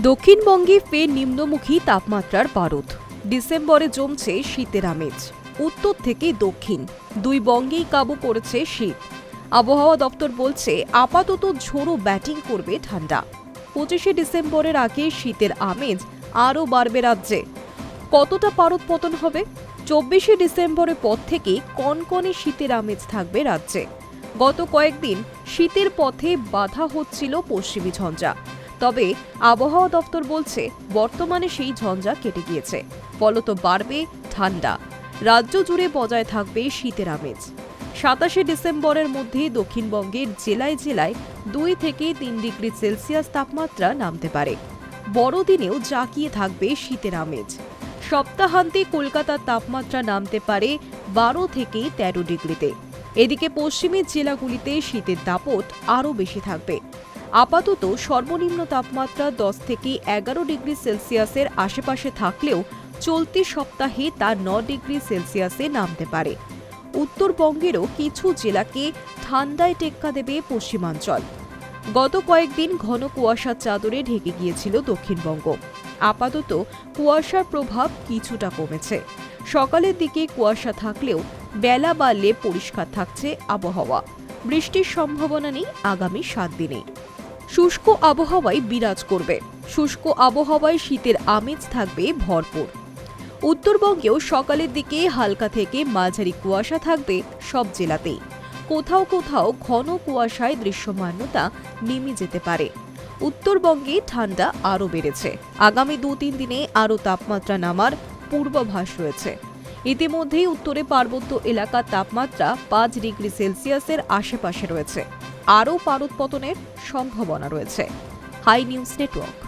দক্ষিণবঙ্গে ফের নিম্নমুখী তাপমাত্রার পারদ। ডিসেম্বরে জমছে শীতের আমেজ। উত্তর থেকে দক্ষিণ দুই বঙ্গেই কাবু করেছে শীত। আবহাওয়া দপ্তর বলছে আপাতত ঝোড়ো ব্যাটিং করবে ঠান্ডা। 25শে ডিসেম্বরের আগে শীতের আমেজ আরও বাড়বে রাজ্যে। কতটা পারদ পতন হবে? 24শে ডিসেম্বরের পর থেকে কনকনে শীতের আমেজ থাকবে রাজ্যে। গত কয়েকদিন শীতের পথে বাধা হচ্ছিল পশ্চিমী ঝঞ্ঝা। তবে আবহাওয়া দপ্তর বলছে বর্তমানে সেই ঝঞ্ঝা কেটে গিয়েছে, ফলত বাড়বে ঠান্ডা। রাজ্য জুড়ে বজায় থাকবে শীতের আমেজ। 27শে ডিসেম্বরের মধ্যে দক্ষিণবঙ্গের জেলায় জেলায় 2 থেকে 3 ডিগ্রি সেলসিয়াস তাপমাত্রা নামতে পারে। বড়দিনেও জাঁকিয়ে থাকবে শীতের আমেজ। সপ্তাহান্তে কলকাতার তাপমাত্রা নামতে পারে 12 থেকে 13 ডিগ্রিতে। এদিকে পশ্চিমের জেলাগুলিতে শীতের দাপট আরও বেশি থাকবে। আপাতত সর্বনিম্ন তাপমাত্রা 10 থেকে 11 ডিগ্রি সেলসিয়াসের আশেপাশে থাকলেও চলতি সপ্তাহে তা 9 ডিগ্রি সেলসিয়াসে নামতে পারে। উত্তরবঙ্গেরও কিছু জেলাকে ঠান্ডায় টেক্কা দেবে পশ্চিমাঞ্চল। গত কয়েকদিন ঘন কুয়াশার চাদরে ঢেকে গিয়েছিল দক্ষিণবঙ্গ। আপাতত কুয়াশার প্রভাব কিছুটা কমেছে। সকালের দিকে কুয়াশা থাকলেও বেলা বাড়লে পরিষ্কার থাকছে আবহাওয়া। বৃষ্টির সম্ভাবনা নেই আগামী 7 দিনে। শুষ্ক আবহাওয়ায় বিরাজ করবে। শুষ্ক আবহাওয়ায় শীতের আমেজ থাকবে ভরপুর। উত্তরবঙ্গেও সকালের দিকে হালকা থেকে মাঝারি কুয়াশা থাকবে সব জেলাতেই। কোথাও কোথাও ঘন কুয়াশায় দৃশ্যমানতা নেমে যেতে পারে। উত্তরবঙ্গে ঠান্ডা আরও বেড়েছে। আগামী 2-3 দিনে আরও তাপমাত্রা নামার পূর্বাভাস রয়েছে। ইতিমধ্যেই উত্তরে পার্বত্য এলাকার তাপমাত্রা 5 ডিগ্রি সেলসিয়াসের আশেপাশে রয়েছে। আরও পারদ পতনের সম্ভাবনা রয়েছে। Hi news network.